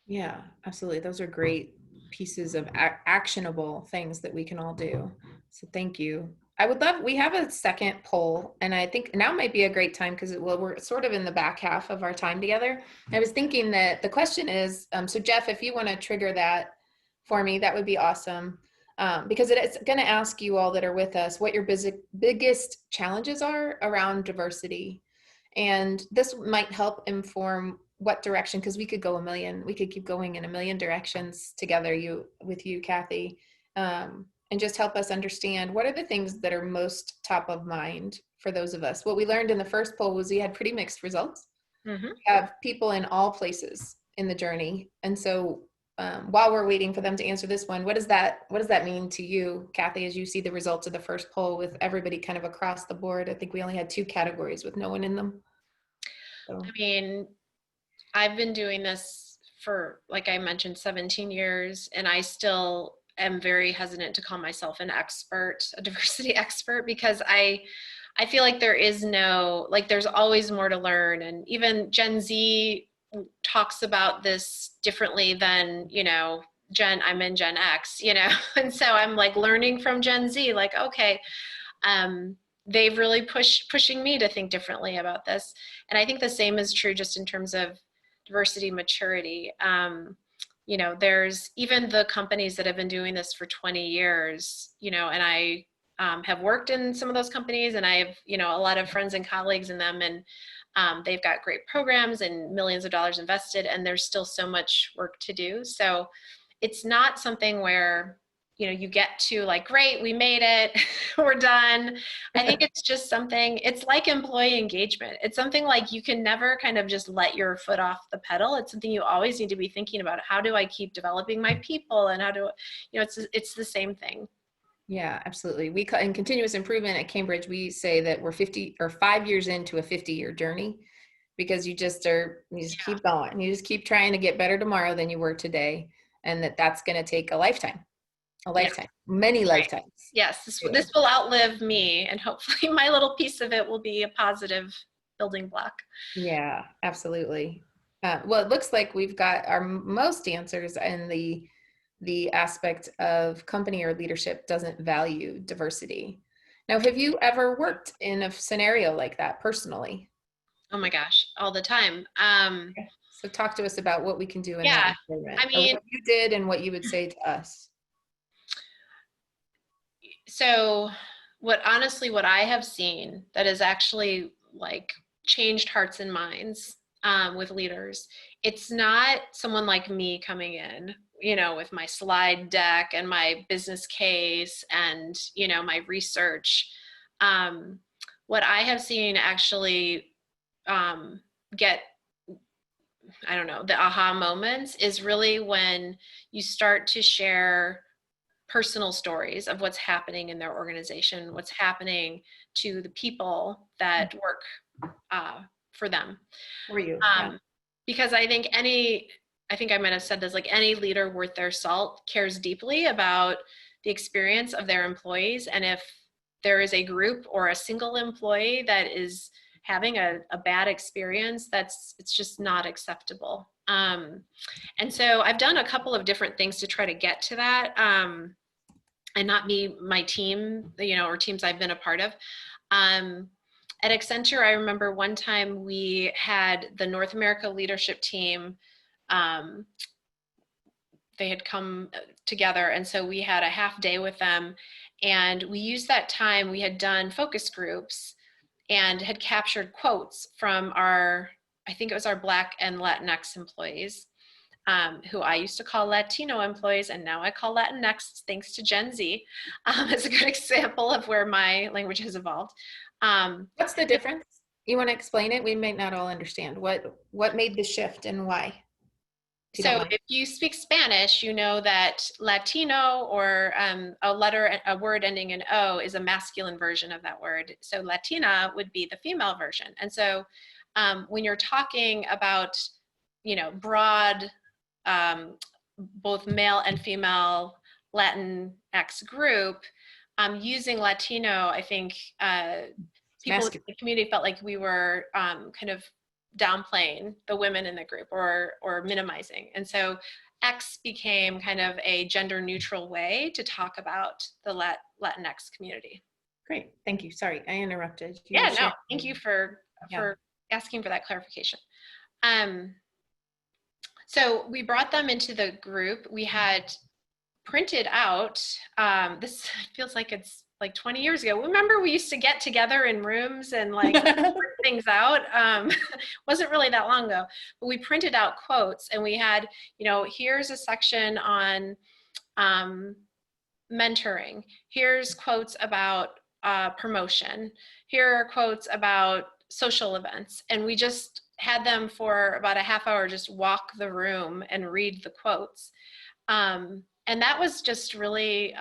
Yeah, absolutely. Those are great pieces of actionable things that we can all do. So thank you. We have a second poll, and I think now might be a great time because we're sort of in the back half of our time together. I was thinking that the question is, so Jeff, if you want to trigger that for me, that would be awesome. Because it's going to ask you all that are with us what your biggest challenges are around diversity. And this might help inform what direction, because we could keep going in a million directions together, with you, Kathy, and just help us understand what are the things that are most top of mind for those of us. What we learned in the first poll was we had pretty mixed results. We have people in all places in the journey. And so while we're waiting for them to answer this one, what does that mean to you, Kathy, as you see the results of the first poll with everybody kind of across the board? I think we only had 2 categories with no one in them. So. I mean, I've been doing this for, like I mentioned, 17 years, and I still am very hesitant to call myself an expert, a diversity expert, because I feel like there's always more to learn. And even Gen Z talks about this differently than, I'm in Gen X, and so I'm like learning from Gen Z, like, okay, they've really pushing me to think differently about this. And I think the same is true just in terms of diversity maturity. There's even the companies that have been doing this for 20 years, and I have worked in some of those companies, and I have, a lot of friends and colleagues in them, and they've got great programs and millions of dollars invested, and there's still so much work to do. So it's not something where, you get to like, great, we made it, we're done. I think it's just something, it's like employee engagement. It's something like you can never kind of just let your foot off the pedal. It's something you always need to be thinking about. How do I keep developing my people? And how do, it's the same thing. Yeah, absolutely. In continuous improvement at Cambridge, we say that we're 5 years into a 50-year journey, because you just keep going. You just keep trying to get better tomorrow than you were today. And that's going to take a lifetime, many lifetimes. Yes, this will outlive me, and hopefully my little piece of it will be a positive building block. Yeah, absolutely. Well, it looks like we've got our most answers in the aspect of company or leadership doesn't value diversity. Now, have you ever worked in a scenario like that personally? Oh my gosh, all the time. So talk to us about what we can do in that environment. I mean, or what you did and what you would say to us. So what I have seen that has actually like changed hearts and minds with leaders, it's not someone like me coming in, with my slide deck and my business case and, my research. what I have seen actually get, I don't know, the aha moments is really when you start to share personal stories of what's happening in their organization, what's happening to the people that work for them. For you, yeah. Because I think I might have said this, like any leader worth their salt cares deeply about the experience of their employees. And if there is a group or a single employee that is having a bad experience, it's just not acceptable. And so I've done a couple of different things to try to get to that, and not be my team, or teams I've been a part of. At Accenture, I remember one time we had the North America leadership team. They had come together, and so we had a half day with them, and we used that time. We had done focus groups and had captured quotes from I think it was our Black and Latinx employees, who I used to call Latino employees, and now I call Latinx, thanks to Gen Z. It's a good example of where my language has evolved. What's the difference? You want to explain it? We might not all understand. What made the shift and why? So if you speak Spanish, you know that Latino, or a word ending in O, is a masculine version of that word. So Latina would be the female version. And so when you're talking about, broad, both male and female Latinx group, using Latino, I think people in the community felt like we were kind of downplaying the women in the group, or minimizing. And so X became kind of a gender neutral way to talk about the Latinx community. Great, thank you. Sorry, I interrupted. Thank you for asking for that clarification. So we brought them into the group. We had printed out, this feels like it's like 20 years ago. Remember, we used to get together in rooms and like print things out. Wasn't really that long ago, but we printed out quotes, and we had, here's a section on mentoring. Here's quotes about promotion. Here are quotes about social events. And we just had them for about a half hour just walk the room and read the quotes. And that was just really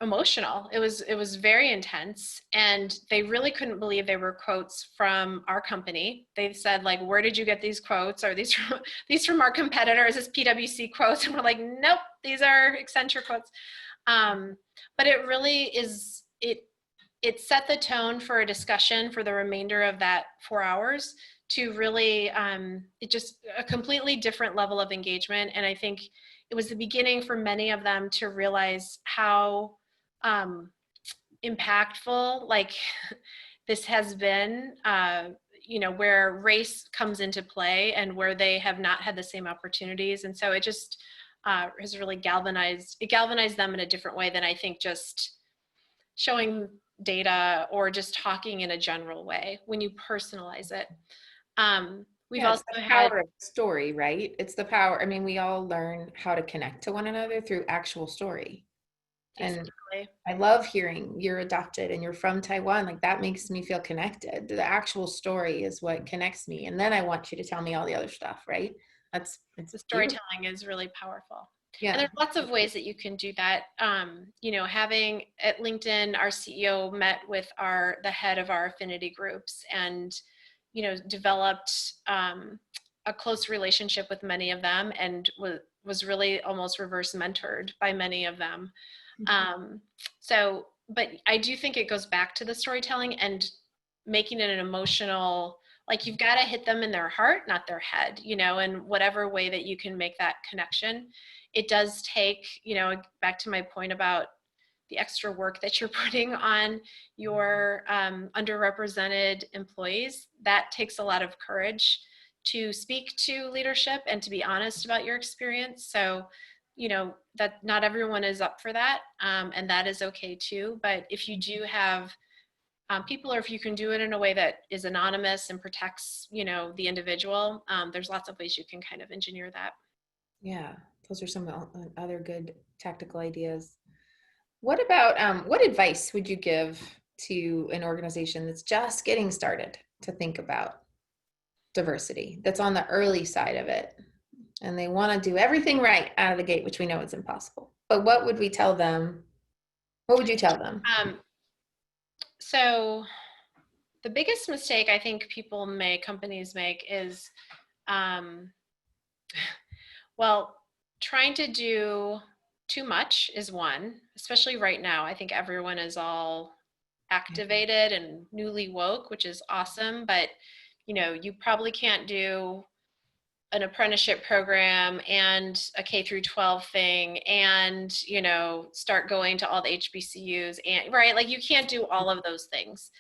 emotional. It was very intense, and they really couldn't believe they were quotes from our company. They said, like, where did you get these quotes? Are these from our competitor? Is this PwC quotes? And we're like, nope, these are Accenture quotes. But it really is, it set the tone for a discussion for the remainder of that 4 hours to really, it just a completely different level of engagement. And I think it was the beginning for many of them to realize how impactful, like, this has been, where race comes into play and where they have not had the same opportunities. And so it just has really galvanized them in a different way than I think just showing data or just talking in a general way when you personalize it. We've also the had power of story, right? It's the power. I mean, we all learn how to connect to one another through actual story. And I love hearing you're adopted and you're from Taiwan. Like, that makes me feel connected. The actual story is what connects me. And then I want you to tell me all the other stuff, right? The storytelling is really powerful. Yeah. And there's lots of ways that you can do that. Having at LinkedIn, our CEO met with the head of our affinity groups and, developed a close relationship with many of them, and was really almost reverse mentored by many of them. But I do think it goes back to the storytelling and making it an emotional, like, you've got to hit them in their heart, not their head, in whatever way that you can make that connection. It does take, back to my point about the extra work that you're putting on your underrepresented employees. That takes a lot of courage to speak to leadership and to be honest about your experience. So, that not everyone is up for that, and that is okay too. But if you do have people, or if you can do it in a way that is anonymous and protects, the individual, there's lots of ways you can kind of engineer that. Yeah, those are some other good tactical ideas. What about, what advice would you give to an organization that's just getting started to think about diversity, that's on the early side of it, and they want to do everything right out of the gate, which we know is impossible? But what would we tell them? What would you tell them? So the biggest mistake I think companies make is, well, trying to do too much is one, especially right now. I think everyone is all activated and newly woke, which is awesome, but you probably can't do an apprenticeship program and a K through 12 thing and start going to all the HBCUs, and right, like you can't do all of those things.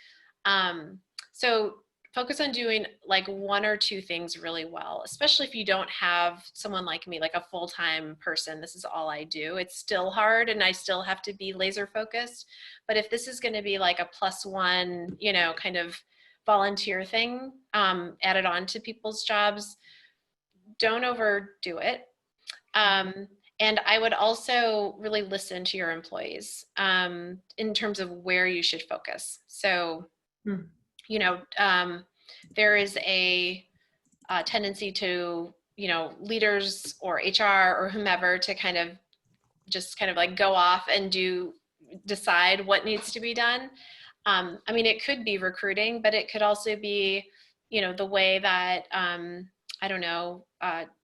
So focus on doing like one or two things really well, especially if you don't have someone like me, like a full-time person. This is all I do. It's still hard and I still have to be laser focused. But if this is going to be like a +1, kind of volunteer thing added on to people's jobs, don't overdo it. And I would also really listen to your employees in terms of where you should focus. So, there is a tendency to, leaders or HR or whomever to kind of like go off and decide what needs to be done. I mean, it could be recruiting, but it could also be, the way that, I don't know,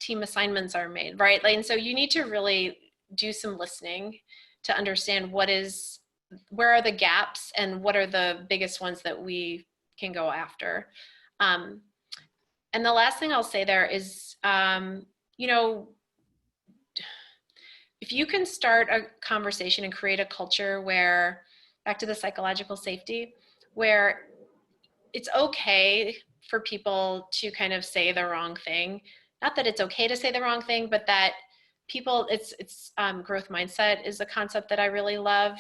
team assignments are made, right? And so you need to really do some listening to understand where are the gaps and what are the biggest ones that we can go after. And the last thing I'll say there is, if you can start a conversation and create a culture where, back to the psychological safety, where it's okay for people to kind of say the wrong thing. Not that it's okay to say the wrong thing, but that people, it's growth mindset is a concept that I really love,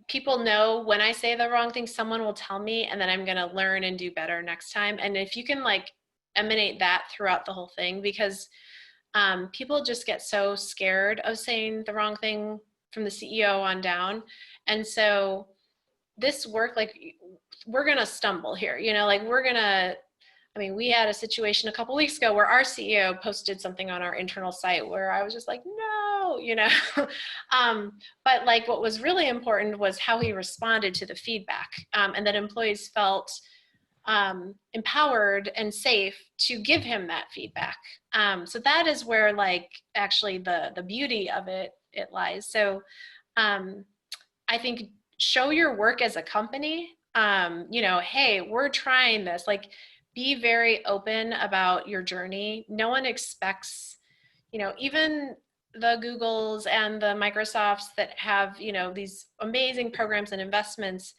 people know when I say the wrong thing, someone will tell me, and then I'm going to learn and do better next time. And if you can like emanate that throughout the whole thing, because people just get so scared of saying the wrong thing from the CEO on down. And so this work, like we're going to stumble here, we had a situation a couple weeks ago where our CEO posted something on our internal site where I was just like, no, but like what was really important was how he responded to the feedback, and that employees felt empowered and safe to give him that feedback. So that is where like actually the beauty of it lies. So I think show your work as a company, hey, we're trying this, like be very open about your journey. No one expects, even the Googles and the Microsofts that have, these amazing programs and investments,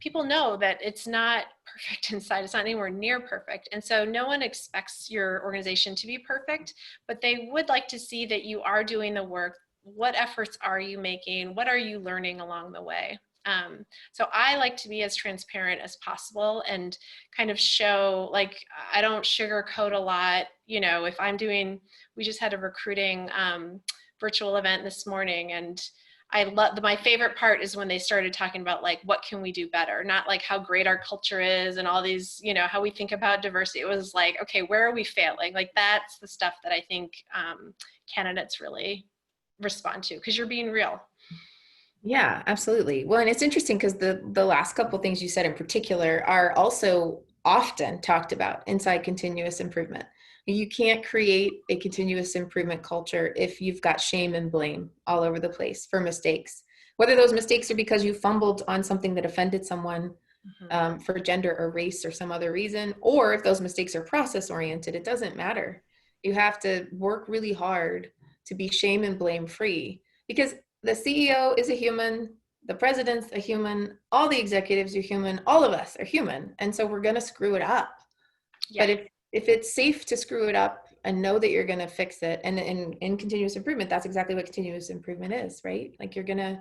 people know that it's not perfect inside. It's not anywhere near perfect. And so no one expects your organization to be perfect, but they would like to see that you are doing the work. What efforts are you making? What are you learning along the way? So I like to be as transparent as possible and kind of show, like, I don't sugarcoat a lot. If I'm we just had a recruiting virtual event this morning, and I love, my favorite part is when they started talking about like, what can we do better? Not like how great our culture is and all these, how we think about diversity. It was like, okay, where are we failing? Like that's the stuff that I think candidates really respond to, because you're being real. Yeah, absolutely. Well, and it's interesting because the last couple of things you said in particular are also often talked about inside continuous improvement. You can't create a continuous improvement culture if you've got shame and blame all over the place for mistakes, whether those mistakes are because you fumbled on something that offended someone for gender or race or some other reason, or if those mistakes are process oriented. It doesn't matter. You have to work really hard to be shame and blame free, because the CEO is a human, the president's a human, all the executives are human, all of us are human. And so we're going to screw it up. Yeah. But if it's safe to screw it up and know that you're going to fix it, and in continuous improvement, that's exactly what continuous improvement is, right? Like you're going to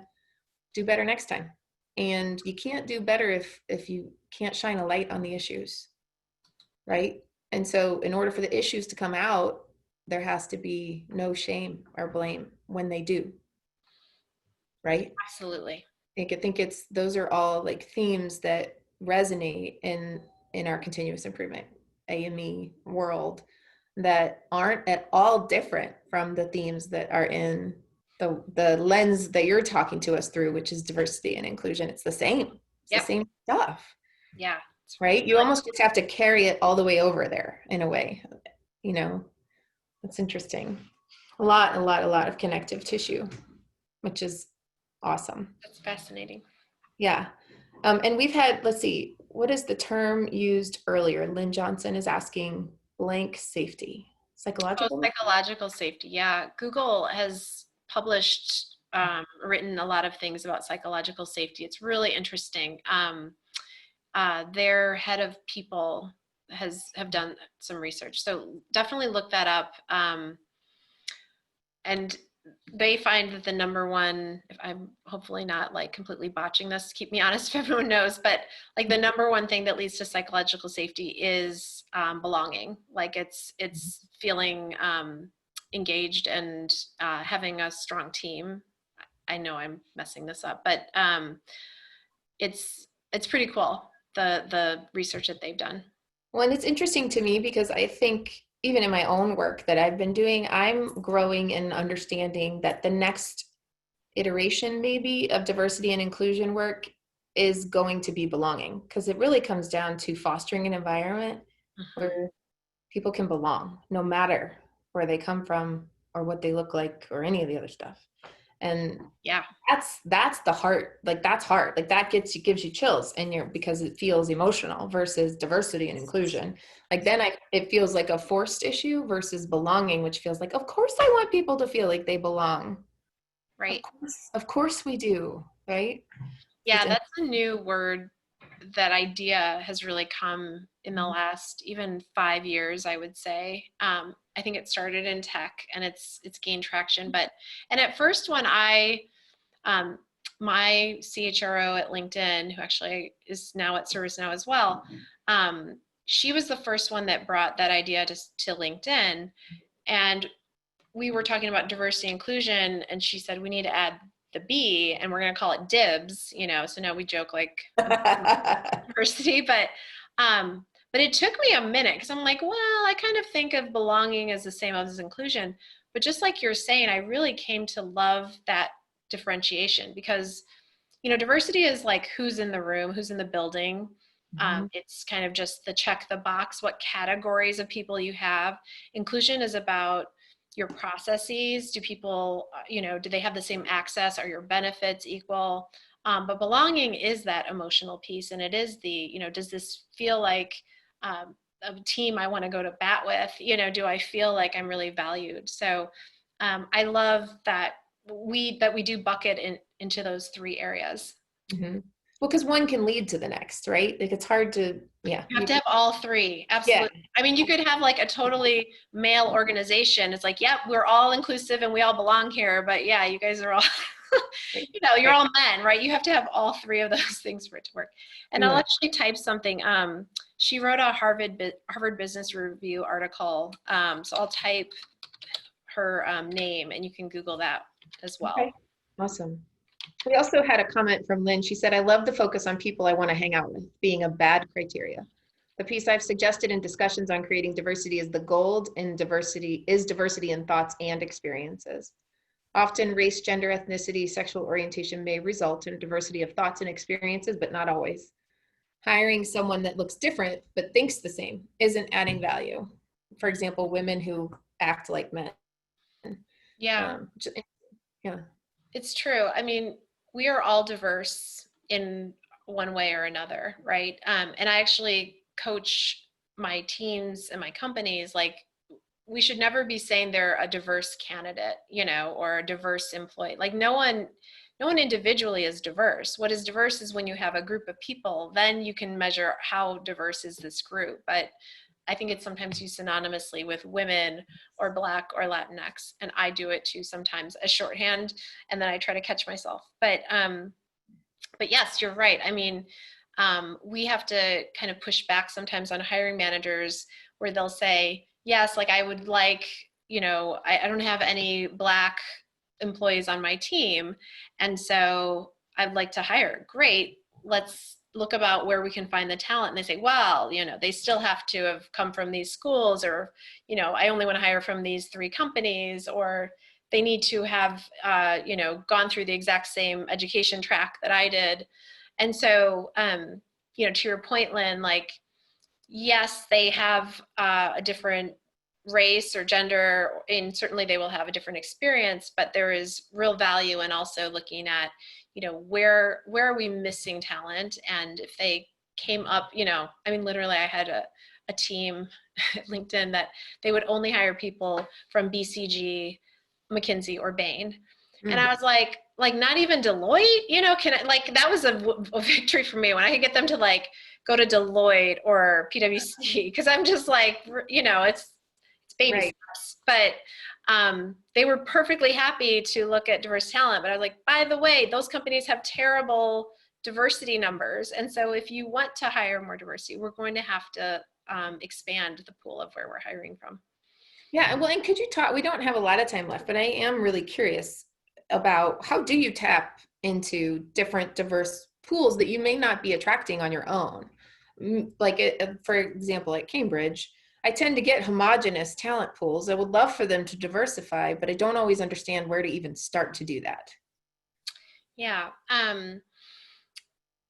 do better next time. And you can't do better if you can't shine a light on the issues, right? And so in order for the issues to come out, there has to be no shame or blame when they do, right? Absolutely. I think it's those are all like themes that resonate in our continuous improvement AME world that aren't at all different from the themes that are in the lens that you're talking to us through, which is diversity and inclusion. It's the same. It's the Yep. same stuff, Yeah. right? You almost just have to carry it all the way over there in a way, you know. It's interesting. A lot of connective tissue, which is awesome. That's fascinating. Yeah. And we've had, let's see, what is the term used earlier? Lynn Johnson is asking blank safety, Oh, psychological. psychological safety. Yeah. Google has published, written a lot of things about psychological safety. It's really interesting. Their head of people have done some research. So definitely look that up. And they find that the number one, if I'm hopefully not like completely botching this, keep me honest if everyone knows, but like the number one thing that leads to psychological safety is belonging. Like it's feeling engaged and having a strong team. I know I'm messing this up, but it's pretty cool, the research that they've done. Well, and it's interesting to me because I think even in my own work that I've been doing, I'm growing in understanding that the next iteration maybe of diversity and inclusion work is going to be belonging, because it really comes down to fostering an environment where people can belong no matter where they come from or what they look like or any of the other stuff. And yeah, that's the heart, like that's hard, like that gives you chills and you're, because it feels emotional, versus diversity and inclusion. Like then it feels like a forced issue versus belonging, which feels like, of course I want people to feel like they belong. right. Of course we do, right? Yeah, that's a new word. That idea has really come in the last even 5 years, I would say. I think it started in tech and it's gained traction. And at first when my CHRO at LinkedIn, who actually is now at ServiceNow as well, she was the first one that brought that idea to LinkedIn. And we were talking about diversity inclusion, and she said we need to add the B, and we're going to call it dibs, so now we joke like diversity, but it took me a minute because I'm like, well, I kind of think of belonging as the same as inclusion, but just like you're saying, I really came to love that differentiation, because diversity is like who's in the room, who's in the building. It's kind of just the check the box, what categories of people you have. Inclusion is about your processes. Do people, do they have the same access? Are your benefits equal? But belonging is that emotional piece, and it is the, does this feel like a team I want to go to bat with? Do I feel like I'm really valued? So I love that we do bucket into those three areas. Mm-hmm. Well, because one can lead to the next, right? Like it's hard to, yeah. You have to have all three. Absolutely. Yeah. I mean, you could have like a totally male organization. It's like, yep, we're all inclusive and we all belong here. But yeah, you guys are all, you're all men, right? You have to have all three of those things for it to work. And I'll actually type something. She wrote a Harvard Business Review article. So I'll type her name and you can Google that as well. Okay. Awesome. We also had a comment from Lynn. She said, I love the focus on people I want to hang out with being a bad criteria. The piece I've suggested in discussions on creating diversity is the gold in diversity in thoughts and experiences. Often race, gender, ethnicity, sexual orientation may result in diversity of thoughts and experiences, but not always. Hiring someone that looks different but thinks the same isn't adding value. For example, women who act like men. Yeah. Yeah. It's true. I mean, we are all diverse in one way or another, right? And I actually coach my teams and my companies, like, we should never be saying they're a diverse candidate, or a diverse employee. Like no one individually is diverse. What is diverse is when you have a group of people, then you can measure how diverse is this group. But I think it's sometimes used synonymously with women or Black or Latinx. And I do it too sometimes as shorthand, and then I try to catch myself. But yes, you're right. I mean, we have to kind of push back sometimes on hiring managers where they'll say, yes, like I would like, I don't have any Black employees on my team. And so I'd like to hire. Great. Let's look about where we can find the talent. And they say, well, they still have to have come from these schools, or, I only want to hire from these 3 companies, or they need to have, gone through the exact same education track that I did. And so, to your point, Lynn, like, yes, they have a different race or gender, and certainly they will have a different experience, but there is real value in also looking at, where are we missing talent? And if they came up, literally I had a team at LinkedIn that they would only hire people from BCG, McKinsey, or Bain. And I was like, not even Deloitte, that was a victory for me when I could get them to like go to Deloitte or PwC, because I'm just like, it's baby steps. But they were perfectly happy to look at diverse talent. But I was like, by the way, those companies have terrible diversity numbers. And so if you want to hire more diversity, we're going to have to expand the pool of where we're hiring from. Yeah, well, and could you talk, we don't have a lot of time left, but I am really curious about how do you tap into different diverse pools that you may not be attracting on your own? Like, for example, at Cambridge, I tend to get homogenous talent pools. I would love for them to diversify, but I don't always understand where to even start to do that. Yeah.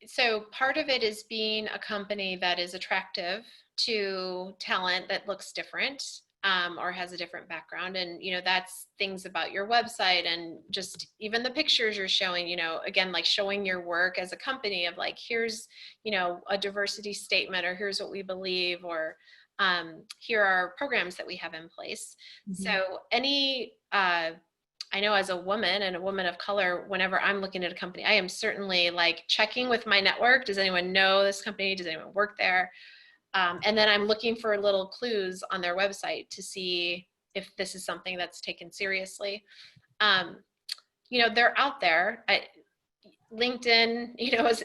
So part of it is being a company that is attractive to talent that looks different. Or has a different background. And, that's things about your website and just even the pictures you're showing, again, like showing your work as a company of like, here's, a diversity statement, or here's what we believe, or here are programs that we have in place. Mm-hmm. So I know as a woman and a woman of color, whenever I'm looking at a company, I am certainly like checking with my network. Does anyone know this company? Does anyone work there? And then I'm looking for little clues on their website to see if this is something that's taken seriously. They're out there. LinkedIn,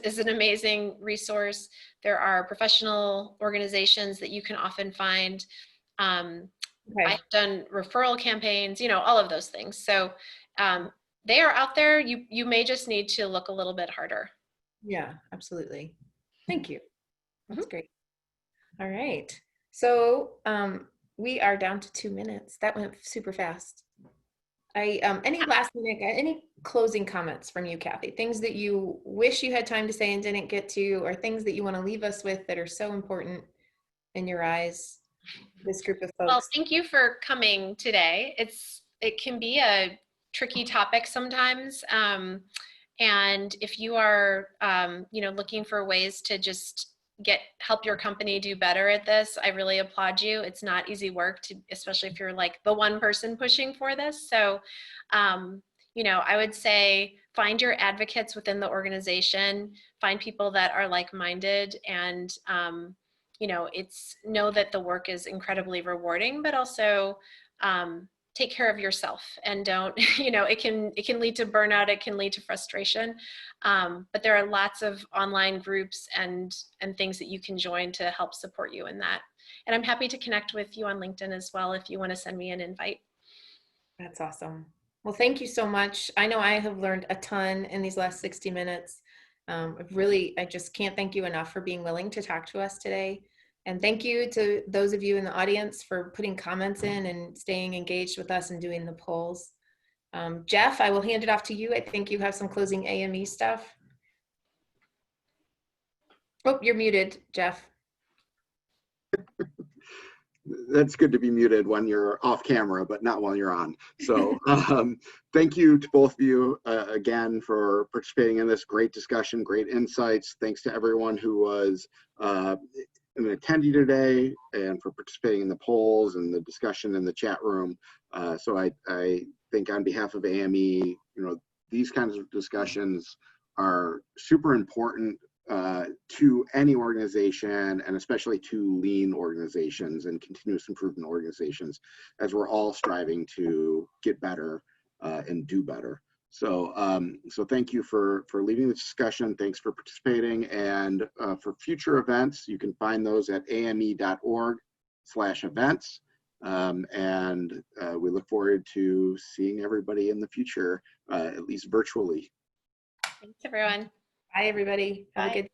is an amazing resource. There are professional organizations that you can often find. Okay. I've done referral campaigns, all of those things. So they are out there. You may just need to look a little bit harder. Yeah, absolutely. Thank you. That's great. All right. So we are down to 2 minutes. That went super fast. Any last minute, any closing comments from you, Kathy? Things that you wish you had time to say and didn't get to, or things that you want to leave us with that are so important in your eyes, this group of folks? Well, thank you for coming today. It can be a tricky topic sometimes. And if you are, looking for ways to just help your company do better at this, I really applaud you. It's not easy work, especially if you're like the one person pushing for this. So, I would say find your advocates within the organization, find people that are like-minded, and, know that the work is incredibly rewarding, but also, take care of yourself, and don't, it can lead to burnout. It can lead to frustration. But there are lots of online groups and things that you can join to help support you in that. And I'm happy to connect with you on LinkedIn as well, if you want to send me an invite. That's awesome. Well, thank you so much. I know I have learned a ton in these last 60 minutes. I just can't thank you enough for being willing to talk to us today. And thank you to those of you in the audience for putting comments in and staying engaged with us and doing the polls. Jeff, I will hand it off to you. I think you have some closing AME stuff. Oh, you're muted, Jeff. That's good to be muted when you're off camera, but not while you're on. So thank you to both of you again for participating in this great discussion, great insights. Thanks to everyone who was an attendee today and for participating in the polls and the discussion in the chat room. So I think on behalf of AME, these kinds of discussions are super important to any organization, and especially to lean organizations and continuous improvement organizations, as we're all striving to get better and do better. So, so thank you for leading the discussion. Thanks for participating. And for future events, you can find those at ame.org/events. And we look forward to seeing everybody in the future, at least virtually. Thanks, everyone. Bye, everybody. Have a Bye. good day.